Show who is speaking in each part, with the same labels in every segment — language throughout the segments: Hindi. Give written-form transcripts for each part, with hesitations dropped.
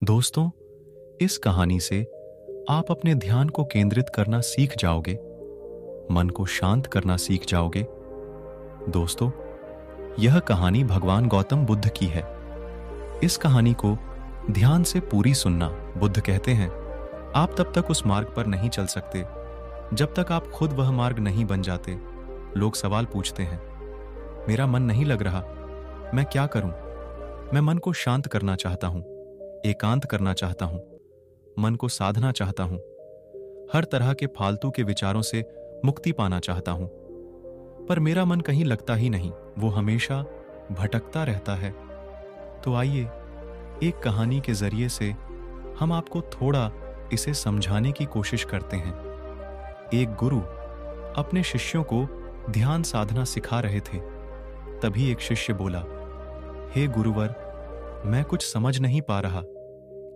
Speaker 1: दोस्तों, इस कहानी से आप अपने ध्यान को केंद्रित करना सीख जाओगे, मन को शांत करना सीख जाओगे। दोस्तों, यह कहानी भगवान गौतम बुद्ध की है। इस कहानी को ध्यान से पूरी सुनना। बुद्ध कहते हैं, आप तब तक उस मार्ग पर नहीं चल सकते जब तक आप खुद वह मार्ग नहीं बन जाते। लोग सवाल पूछते हैं, मेरा मन नहीं लग रहा, मैं क्या करूं? मैं मन को शांत करना चाहता हूं, एकांत करना चाहता हूं, मन को साधना चाहता हूं, हर तरह के फालतू के विचारों से मुक्ति पाना चाहता हूं, पर मेरा मन कहीं लगता ही नहीं, वो हमेशा भटकता रहता है। तो आइए, एक कहानी के जरिए से हम आपको थोड़ा इसे समझाने की कोशिश करते हैं। एक गुरु अपने शिष्यों को ध्यान साधना सिखा रहे थे। तभी एक शिष्य बोला, हे गुरुवर, मैं कुछ समझ नहीं पा रहा,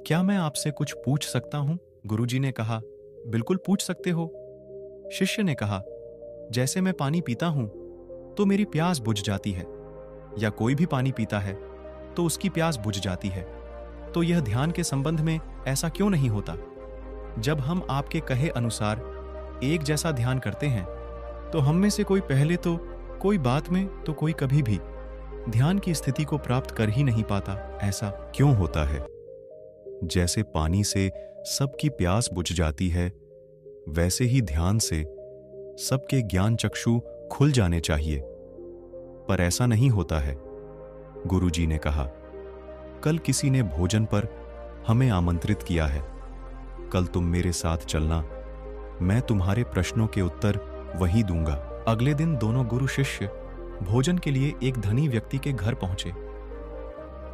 Speaker 1: क्या मैं आपसे कुछ पूछ सकता हूं? गुरुजी ने कहा, बिल्कुल पूछ सकते हो। शिष्य ने कहा, जैसे मैं पानी पीता हूं तो मेरी प्यास बुझ जाती है, या कोई भी पानी पीता है तो उसकी प्यास बुझ जाती है, तो यह ध्यान के संबंध में ऐसा क्यों नहीं होता? जब हम आपके कहे अनुसार एक जैसा ध्यान करते हैं तो हम में से कोई पहले तो कोई बात में तो कोई कभी भी ध्यान की स्थिति को प्राप्त कर ही नहीं पाता। ऐसा क्यों होता है? जैसे पानी से सबकी प्यास बुझ जाती है, वैसे ही ध्यान से सबके ज्ञान चक्षु खुल जाने चाहिए, पर ऐसा नहीं होता है। गुरुजी ने कहा, कल किसी ने भोजन पर हमें आमंत्रित किया है, कल तुम मेरे साथ चलना, मैं तुम्हारे प्रश्नों के उत्तर वही दूंगा। अगले दिन दोनों गुरु शिष्य भोजन के लिए एक धनी व्यक्ति के घर पहुंचे।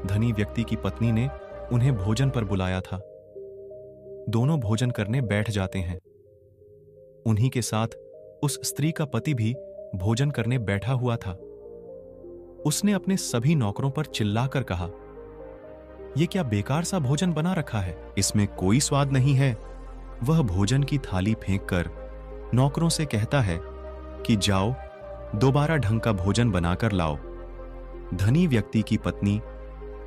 Speaker 1: धनी व्यक्ति की पत्नी ने उन्हें भोजन पर बुलाया था। दोनों भोजन करने बैठ जाते हैं। उन्हीं के साथ उस स्त्री का पति भी भोजन करने बैठा हुआ था। उसने अपने सभी नौकरों पर चिल्लाकर कहा, यह क्या बेकार सा भोजन बना रखा है, इसमें कोई स्वाद नहीं है। वह भोजन की थाली फेंककर नौकरों से कहता है कि जाओ, दोबारा ढंग का भोजन बनाकर लाओ। धनी व्यक्ति की पत्नी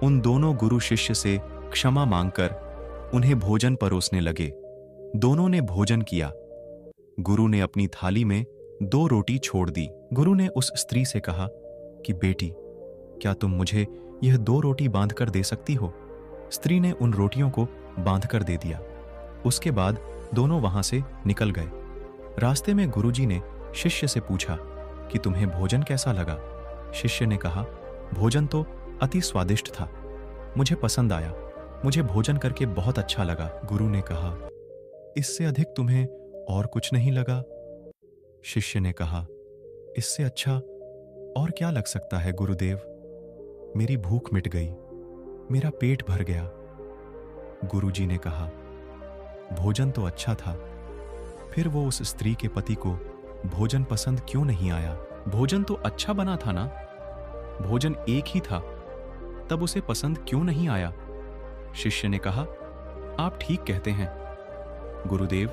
Speaker 1: उन दोनों गुरु शिष्य से क्षमा मांगकर उन्हें भोजन परोसने लगे। दोनों ने भोजन किया। गुरु ने अपनी थाली में 2 रोटी छोड़ दी। गुरु ने उस स्त्री से कहा कि बेटी, क्या तुम मुझे यह 2 रोटी बांधकर दे सकती हो? स्त्री ने उन रोटियों को बांधकर दे दिया। उसके बाद दोनों वहां से निकल गए। रास्ते में गुरुजी ने शिष्य से पूछा कि तुम्हें भोजन कैसा लगा? शिष्य ने कहा, भोजन तो अति स्वादिष्ट था, मुझे पसंद आया, मुझे भोजन करके बहुत अच्छा लगा। गुरु ने कहा, इससे अधिक तुम्हें और कुछ नहीं लगा? शिष्य ने कहा, इससे अच्छा और क्या लग सकता है गुरुदेव? मेरी भूख मिट गई, मेरा पेट भर गया। गुरुजी ने कहा, भोजन तो अच्छा था, फिर वो उस स्त्री के पति को भोजन पसंद क्यों नहीं आया? भोजन तो अच्छा बना था ना, भोजन एक ही था, तब उसे पसंद क्यों नहीं आया? शिष्य ने कहा, आप ठीक कहते हैं गुरुदेव,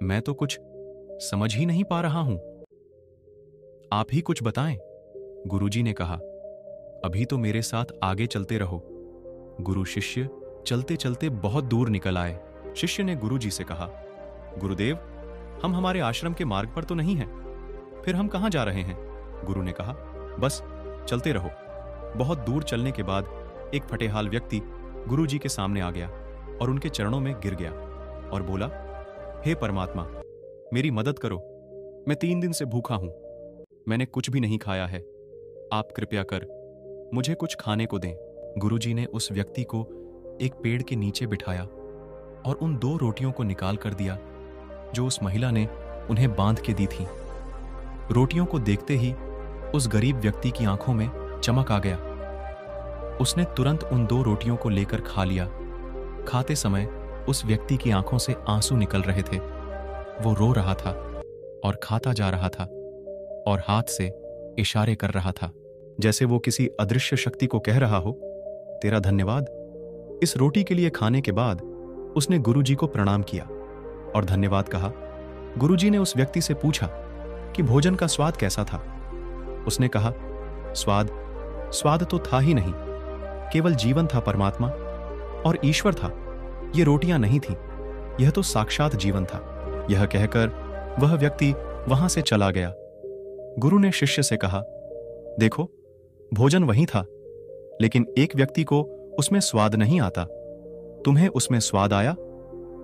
Speaker 1: मैं तो कुछ समझ ही नहीं पा रहा हूं, आप ही कुछ बताएं। गुरुजी ने कहा, अभी तो मेरे साथ आगे चलते रहो। गुरु शिष्य चलते चलते बहुत दूर निकल आए। शिष्य ने गुरुजी से कहा, गुरुदेव, हम हमारे आश्रम के मार्ग पर तो नहीं हैं, फिर हम कहां जा रहे हैं? गुरु ने कहा, बस चलते रहो। बहुत दूर चलने के बाद एक फटेहाल व्यक्ति गुरुजी के सामने आ गया और उनके चरणों में गिर गया और बोला, हे परमात्मा, मेरी मदद करो, मैं 3 दिन से भूखा हूं, मैंने कुछ भी नहीं खाया है, आप कृपया कर मुझे कुछ खाने को दें। गुरुजी ने उस व्यक्ति को एक पेड़ के नीचे बिठाया और उन 2 रोटियों को निकाल कर दिया जो उस महिला ने उन्हें बांध के दी थी। रोटियों को देखते ही उस गरीब व्यक्ति की आंखों में चमक आ गया। उसने तुरंत उन 2 रोटियों को लेकर खा लिया। खाते समय उस व्यक्ति की आंखों से आंसू निकल रहे थे। वो रो रहा था और खाता जा रहा था और हाथ से इशारे कर रहा था, जैसे वो किसी अदृश्य शक्ति को कह रहा हो, तेरा धन्यवाद। इस रोटी के लिए खाने के बाद उसने गुरुजी को प्रणाम किया और धन्यवाद कहा। गुरुजी ने उस व्यक्ति से पूछा कि भोजन का स्वाद कैसा था? उसने कहा, स्वाद तो था ही नहीं, केवल जीवन था परमात्मा, और ईश्वर था, ये रोटियां नहीं थीं, यह तो साक्षात जीवन था। यह कहकर वह व्यक्ति वहां से चला गया। गुरु ने शिष्य से कहा, देखो, भोजन वही था, लेकिन एक व्यक्ति को उसमें स्वाद नहीं आता। तुम्हें उसमें स्वाद आया,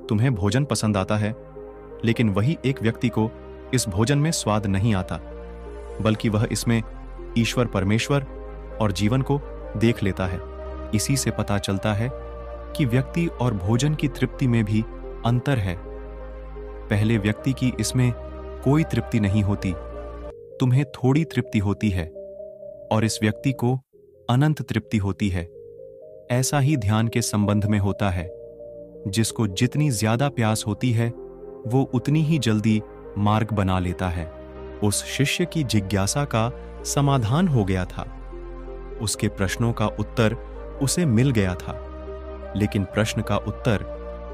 Speaker 1: तुम्हें भोजन पसंद आता है, लेकिन वही एक व्यक्ति को इस भोजन में स्वाद नहीं आता, बल्कि वह इसमें ईश्वर परमेश्वर और जीवन को देख लेता है। इसी से पता चलता है कि व्यक्ति और भोजन की तृप्ति में भी अंतर है। पहले व्यक्ति की इसमें कोई तृप्ति नहीं होती, तुम्हें थोड़ी तृप्ति होती है, और इस व्यक्ति को अनंत तृप्ति होती है। ऐसा ही ध्यान के संबंध में होता है। जिसको जितनी ज्यादा प्यास होती है, वो उतनी ही जल्दी मार्ग बना लेता है। उस शिष्य की जिज्ञासा का समाधान हो गया था। उसके प्रश्नों का उत्तर उसे मिल गया था, लेकिन प्रश्न का उत्तर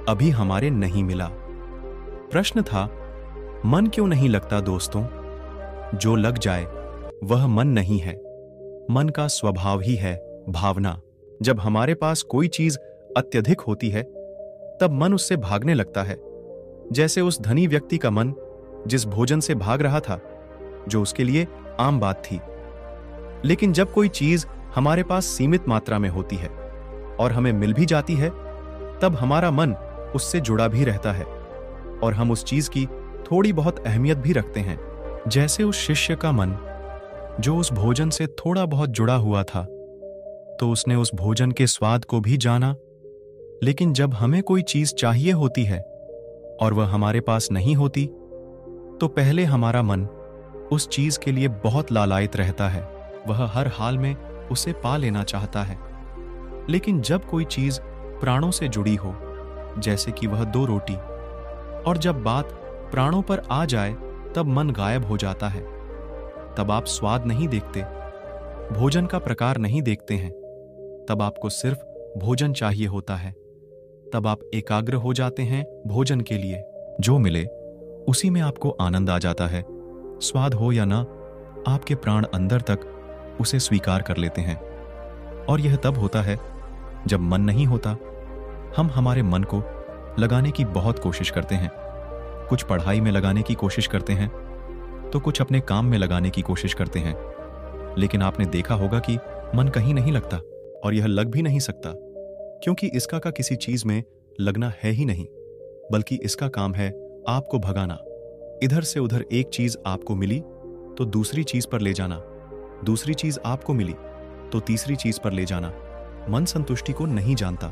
Speaker 1: अभी हमारे नहीं मिला। प्रश्न था, मन क्यों नहीं लगता दोस्तों? जो लग जाए वह मन नहीं है। मन का स्वभाव ही है भावना। जब हमारे पास कोई चीज अत्यधिक होती है, तब मन उससे भागने लगता है। जैसे उस धनी व्यक्ति का मन जिस भोजन से भाग रहा था, जो उसके लिए आम बात थी। लेकिन जब कोई चीज हमारे पास सीमित मात्रा में होती है और हमें मिल भी जाती है, तब हमारा मन उससे जुड़ा भी रहता है और हम उस चीज की थोड़ी बहुत अहमियत भी रखते हैं। जैसे उस शिष्य का मन जो उस भोजन से थोड़ा बहुत जुड़ा हुआ था, तो उसने उस भोजन के स्वाद को भी जाना। लेकिन जब हमें कोई चीज चाहिए होती है और वह हमारे पास नहीं होती, तो पहले हमारा मन उस चीज के लिए बहुत लालायित रहता है। वह हर हाल में उसे पा लेना चाहता है। लेकिन जब कोई चीज प्राणों से जुड़ी हो, जैसे कि वह 2 रोटी, और जब बात प्राणों पर आ जाए, तब मन गायब हो जाता है। तब आप स्वाद नहीं देखते, भोजन का प्रकार नहीं देखते हैं। तब आपको सिर्फ भोजन चाहिए होता है। तब आप एकाग्र हो जाते हैं भोजन के लिए। जो मिले उसी में आपको आनंद आ जाता है। स्वाद हो या ना, आपके प्राण अंदर तक उसे स्वीकार कर लेते हैं। और यह तब होता है जब मन नहीं होता। हम हमारे मन को लगाने की बहुत कोशिश करते हैं। कुछ पढ़ाई में लगाने की कोशिश करते हैं, तो कुछ अपने काम में लगाने की कोशिश करते हैं। लेकिन आपने देखा होगा कि मन कहीं नहीं लगता, और यह लग भी नहीं सकता, क्योंकि इसका का किसी चीज में लगना है ही नहीं, बल्कि इसका काम है आपको भगाना। इधर से उधर एक चीज आपको मिली तो दूसरी चीज पर ले जाना, दूसरी चीज आपको मिली तो तीसरी चीज पर ले जाना। मन संतुष्टि को नहीं जानता,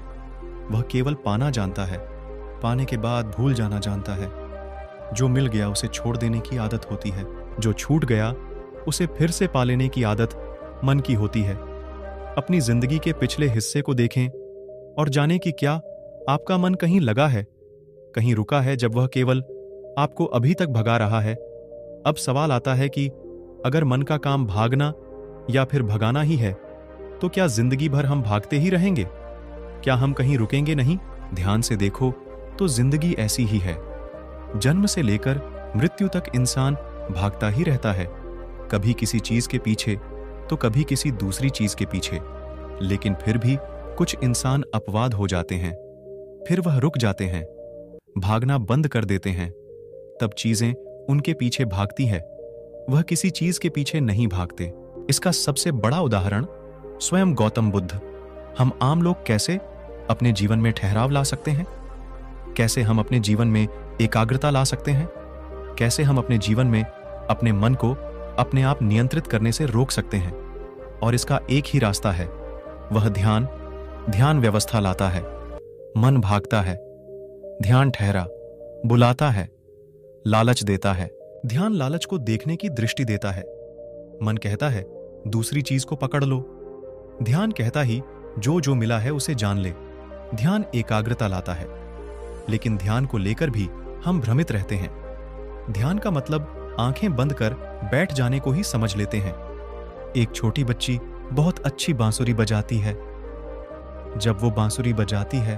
Speaker 1: वह केवल पाना जानता है, पाने के बाद भूल जाना जानता है। जो मिल गया उसे छोड़ देने की आदत होती है, जो छूट गया उसे फिर से पा लेने की आदत मन की होती है। अपनी जिंदगी के पिछले हिस्से को देखें और जानें कि क्या आपका मन कहीं लगा है, कहीं रुका है, जब वह केवल आपको अभी तक भगा रहा है। अब सवाल आता है कि अगर मन का काम भागना या फिर भगाना ही है, तो क्या जिंदगी भर हम भागते ही रहेंगे? क्या हम कहीं रुकेंगे नहीं? ध्यान से देखो तो जिंदगी ऐसी ही है। जन्म से लेकर मृत्यु तक इंसान भागता ही रहता है, कभी किसी चीज के पीछे तो कभी किसी दूसरी चीज के पीछे। लेकिन फिर भी कुछ इंसान अपवाद हो जाते हैं, फिर वह रुक जाते हैं, भागना बंद कर देते हैं। तब चीजें उनके पीछे भागती है, वह किसी चीज के पीछे नहीं भागते। इसका सबसे बड़ा उदाहरण स्वयं गौतम बुद्ध। हम आम लोग कैसे अपने जीवन में ठहराव ला सकते हैं? कैसे हम अपने जीवन में एकाग्रता ला सकते हैं? कैसे हम अपने जीवन में अपने मन को अपने आप नियंत्रित करने से रोक सकते हैं? और इसका एक ही रास्ता है, वह ध्यान व्यवस्था लाता है। मन भागता है, ध्यान ठहरा, बुलाता है, लालच देता है। ध्यान लालच को देखने की दृष्टि देता है। मन कहता है दूसरी चीज को पकड़ लो। ध्यान कहता ही जो जो मिला है उसे जान ले। ध्यान एकाग्रता लाता है, लेकिन ध्यान को लेकर भी हम भ्रमित रहते हैं। ध्यान का मतलब आंखें बंद कर बैठ जाने को ही समझ लेते हैं। एक छोटी बच्ची बहुत अच्छी बांसुरी बजाती है। जब वो बांसुरी बजाती है,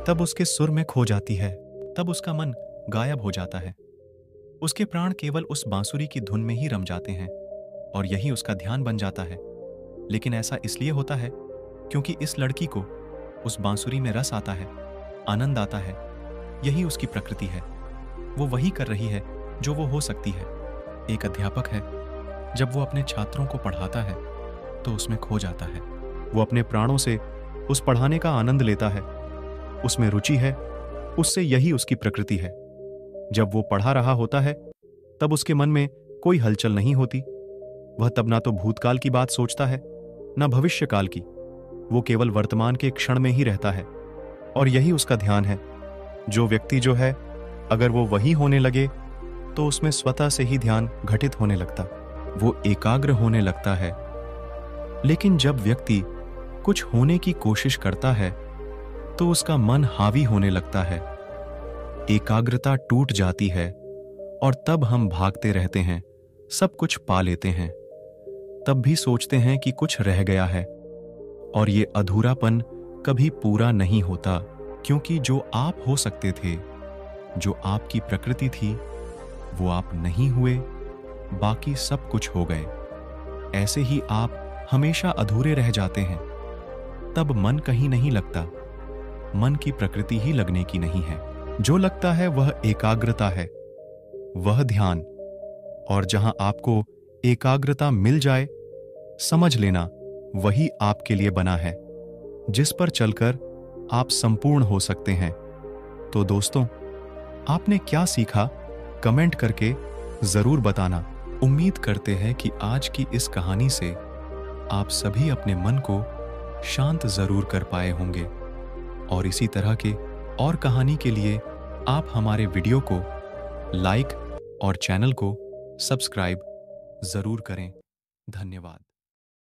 Speaker 1: तब उसके सुर में खो जाती है, तब उसका मन गायब हो जाता है। उसके प्राण केवल उस बांसुरी की धुन में ही रम जाते हैं, और यही उसका ध्यान बन जाता है। लेकिन ऐसा इसलिए होता है क्योंकि इस लड़की को उस बांसुरी में रस आता है, आनंद आता है। यही उसकी प्रकृति है। वो वही कर रही है जो वो हो सकती है। एक अध्यापक है, जब वो अपने छात्रों को पढ़ाता है तो उसमें खो जाता है। वो अपने प्राणों से उस पढ़ाने का आनंद लेता है। उसमें रुचि है, उससे यही उसकी प्रकृति है। जब वो पढ़ा रहा होता है तब उसके मन में कोई हलचल नहीं होती। वह तब ना तो भूतकाल की बात सोचता है, ना भविष्यकाल की। वो केवल वर्तमान के क्षण में ही रहता है और यही उसका ध्यान है। जो व्यक्ति जो है, अगर वो वही होने लगे तो उसमें स्वतः से ही ध्यान घटित होने लगता, वो एकाग्र होने लगता है। लेकिन जब व्यक्ति कुछ होने की कोशिश करता है तो उसका मन हावी होने लगता है, एकाग्रता टूट जाती है और तब हम भागते रहते हैं, सब कुछ पा लेते हैं। तब भी सोचते हैं कि कुछ रह गया है और ये अधूरापन कभी पूरा नहीं होता, क्योंकि जो आप हो सकते थे, जो आपकी प्रकृति थी, वो आप नहीं हुए, बाकी सब कुछ हो गए। ऐसे ही आप हमेशा अधूरे रह जाते हैं। तब मन कहीं नहीं लगता, मन की प्रकृति ही लगने की नहीं है। जो लगता है वह एकाग्रता है, वह ध्यान। और जहां आपको एकाग्रता मिल जाए, समझ लेना वही आपके लिए बना है, जिस पर चलकर आप संपूर्ण हो सकते हैं। तो दोस्तों, आपने क्या सीखा, कमेंट करके जरूर बताना। उम्मीद करते हैं कि आज की इस कहानी से आप सभी अपने मन को शांत जरूर कर पाए होंगे। और इसी तरह के और कहानी के लिए आप हमारे वीडियो को लाइक और चैनल को सब्सक्राइब जरूर करें। धन्यवाद।